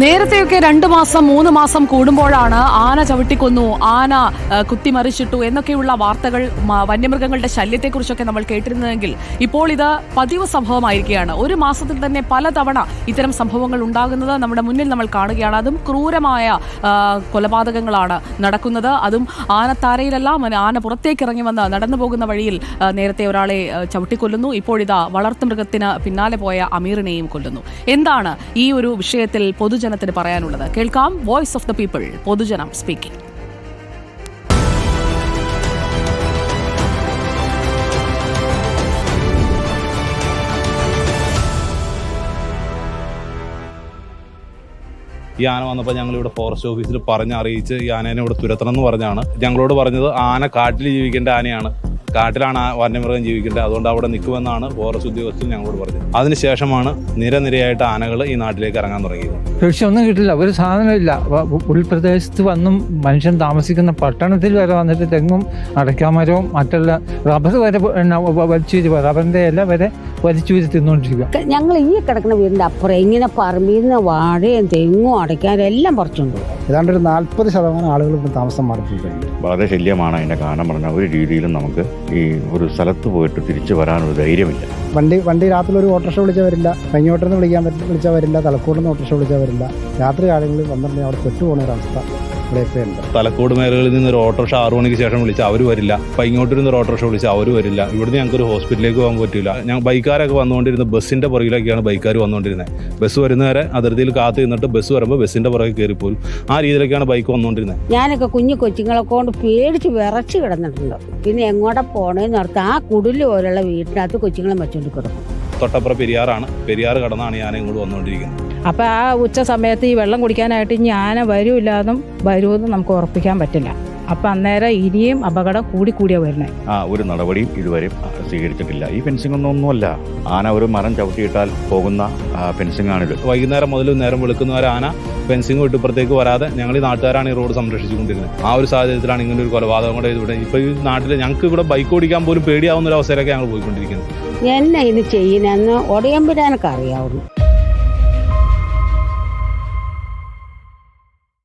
നേരത്തെയൊക്കെ 2 മാസം 3 മാസം കൂടുമ്പോഴാണ് ആന ചവിട്ടിക്കൊന്നു, ആന കുത്തിമറിച്ചിട്ടു എന്നൊക്കെയുള്ള വാർത്തകൾ വന്യമൃഗങ്ങളുടെ ശല്യത്തെക്കുറിച്ചൊക്കെ നമ്മൾ കേട്ടിരുന്നതെങ്കിൽ ഇപ്പോൾ ഇത് പതിവ് സംഭവമായിരിക്കുകയാണ്. ഒരു മാസത്തിൽ തന്നെ പലതവണ ഇത്തരം സംഭവങ്ങൾ ഉണ്ടാകുന്നത് നമ്മുടെ മുന്നിൽ നമ്മൾ കാണുകയാണ്. അതും ക്രൂരമായ കൊലപാതകങ്ങളാണ് നടക്കുന്നത്. അതും ആനത്താരയിലല്ല, ആന പുറത്തേക്ക് ഇറങ്ങി വന്ന് നടന്നു പോകുന്ന വഴിയിൽ നേരത്തെ ഒരാളെ ചവിട്ടിക്കൊല്ലുന്നു. ഇപ്പോഴിതാ വളർത്തുമൃഗത്തിന് പിന്നാലെ പോയ അമീറിനെയും കൊല്ലുന്നു. എന്താണ് ഈ ഒരു വിഷയത്തിൽ പൊതുജനത്തിന് പറയാനുള്ളത്? കേൾക്കാം. വോയിസ് ഓഫ് ദ പീപ്പിൾ, പൊതുജനം സ്പീക്കിംഗ്. ഈ ആന വന്നപ്പോൾ ഞങ്ങളിവിടെ ഫോറസ്റ്റ് ഓഫീസിൽ പറഞ്ഞറിയിച്ച് ഈ ആനേനെ ഇവിടെ തുരത്തണം എന്ന് പറഞ്ഞാണ് ഞങ്ങളോട് പറഞ്ഞത്. ആന കാട്ടിൽ ജീവിക്കേണ്ട ആനയാണ്, കാട്ടിലാണ് വന്യമൃഗം ജീവിക്കേണ്ടത്, അതുകൊണ്ട് അവിടെ നിൽക്കുമെന്നാണ് ഫോറസ്റ്റ് ഉദ്യോഗസ്ഥർ ഞങ്ങളോട് പറഞ്ഞത്. അതിനുശേഷമാണ് നിരനിരയായിട്ട് ആനകൾ ഈ നാട്ടിലേക്ക് ഇറങ്ങാൻ തുടങ്ങിയത്. പക്ഷെ ഒന്നും കിട്ടില്ല, ഒരു സാധനമില്ല. ഉൾപ്രദേശത്ത് വന്നും മനുഷ്യൻ താമസിക്കുന്ന പട്ടണത്തിൽ വരെ വന്നിട്ട് തെങ്ങും അടയ്ക്കാമരവും മറ്റുള്ള റബ്ബർ വരെ വലിച്ചൂരി, റബ്ബറിന്റെ ഇല വരെ വലിച്ചൂരി തിന്നുകൊണ്ടിരിക്കുക. ഞങ്ങൾ ഈ കിടക്കുന്ന വീടിന്റെ അപ്പുറം ഇങ്ങനെ പറമ്പിൽ നിന്ന് വാഴയും തെങ്ങും അടയ്ക്കാനും എല്ലാം പറിച്ചുണ്ട്. ഏതാണ്ട് ഒരു 40% ആളുകൾ ഇപ്പോൾ താമസം മാറിയിട്ടുണ്ട്. വളരെ ശല്യമാണ് അതിൻ്റെ കാരണം പറഞ്ഞാൽ ഒരു രീതിയിലും നമുക്ക് ഈ ഒരു സ്ഥലത്ത് പോയിട്ട് തിരിച്ചു വരാനൊരു ധൈര്യമില്ല. വണ്ടി രാത്രി ഒരു ഓട്ടോറിക്ഷ വിളിച്ചാൽ വരില്ല, കഞ്ഞോട്ടെന്ന് വിളിച്ചാൽ വരില്ല, തലക്കോട്ടെന്ന് ഓട്ടോറിക്ഷ വിളിച്ചാൽ വരില്ല. രാത്രി ആളുകൾ വന്നിട്ടുണ്ടെങ്കിൽ അവിടെ പെട്ടുപോകുന്ന ഒരവസ്ഥ ഇവിടെയൊക്കെ ഉണ്ട്. തലക്കോട് മേഖലകളിൽ നിന്ന് ഒരു ഓട്ടോറിക്ഷ 6 മണിക്ക് ശേഷം വിളിച്ചാൽ അവർ വരില്ല, പൈങ്ങോട്ടിരുന്ന് ഒരു ഓട്ടോറിക്ഷ വിളിച്ചാൽ അവർ വരില്ല. ഇവിടുന്ന് ഞങ്ങൾക്ക് ഒരു ഹോസ്പിറ്റലിലേക്ക് പോകാൻ പറ്റില്ല. ഞങ്ങൾ ബൈക്കാരൊക്കെ വന്നുകൊണ്ടിരുന്ന ബസ്സിൻ്റെ പുറകിലൊക്കെയാണ് ബൈക്കാർ വന്നുകൊണ്ടിരുന്നത്. ബസ് വരുന്നവരെ അതിർത്തിയിൽ കാത്തു നിന്നിട്ട് ബസ് വരുമ്പോൾ ബസ്സിൻ്റെ പുറകെ കയറിപ്പോലും ആ രീതിയിലൊക്കെയാണ് ബൈക്ക് വന്നുകൊണ്ടിരുന്നത്. ഞാനൊക്കെ കുഞ്ഞു കൊച്ചുങ്ങളെ കൊണ്ട് പേടിച്ച് വിറച്ച് കിടന്നിട്ടുണ്ട്. പിന്നെ എങ്ങോട്ടാ പോണേന്ന് ഓർത്ത് ആ കുടില് പോലുള്ള വീട്ടിനകത്ത് കൊച്ചുങ്ങളെ വെച്ചോണ്ട് കിടക്കും. തൊട്ടപ്പുറം പെരിയാറാണ്, പെരിയാർ കടന്നാണ് ആന ഇങ്ങോട്ട് വന്നുകൊണ്ടിരിക്കുന്നത്. അപ്പോൾ ആ ഉച്ച സമയത്ത് ഈ വെള്ളം കുടിക്കാനായിട്ട് ഇനി ആന വരുമെന്നും വരുമെന്നും നമുക്ക് ഉറപ്പിക്കാൻ പറ്റില്ല. അപ്പം അന്നേരം ഇനിയും അപകടം കൂടിയാ വരുന്നത്. ഒരു നടപടിയും ഇതുവരെ സ്വീകരിച്ചിട്ടില്ല. ഈ ഫെൻസിംഗ് ഒന്നുമല്ല, ആന ഒരു മരം ചവിട്ടിയിട്ടാൽ പോകുന്ന ഫെൻസിംഗ് ആണിത്. വൈകുന്നേരം മുതൽ നേരം വെളുക്കുന്നവരെ ആന ഫെൻസിംഗ് വിട്ട് ഇപ്പുറത്തേക്ക് വരാതെ ഞങ്ങൾ ഈ നാട്ടുകാരാണ് ഈ റോഡ് സംരക്ഷിച്ചുകൊണ്ടിരുന്നത്. ആ ഒരു സാഹചര്യത്തിലാണ് ഇങ്ങനെ ഒരു കൊലപാതകം കൂടെ ഇവിടെ. ഇപ്പോൾ ഈ നാട്ടിൽ ഞങ്ങൾക്ക് ഇവിടെ ബൈക്ക് ഓടിക്കാൻ പോലും പേടിയാവുന്ന ഒരു അവസരമൊക്കെ ഞങ്ങൾ പോയിക്കൊണ്ടിരിക്കുന്നത്. എന്നെ ഇത് ചെയ്യുന്നതെന്ന് ഒടയമ്പുരാനൊക്കെ അറിയാവുന്നു.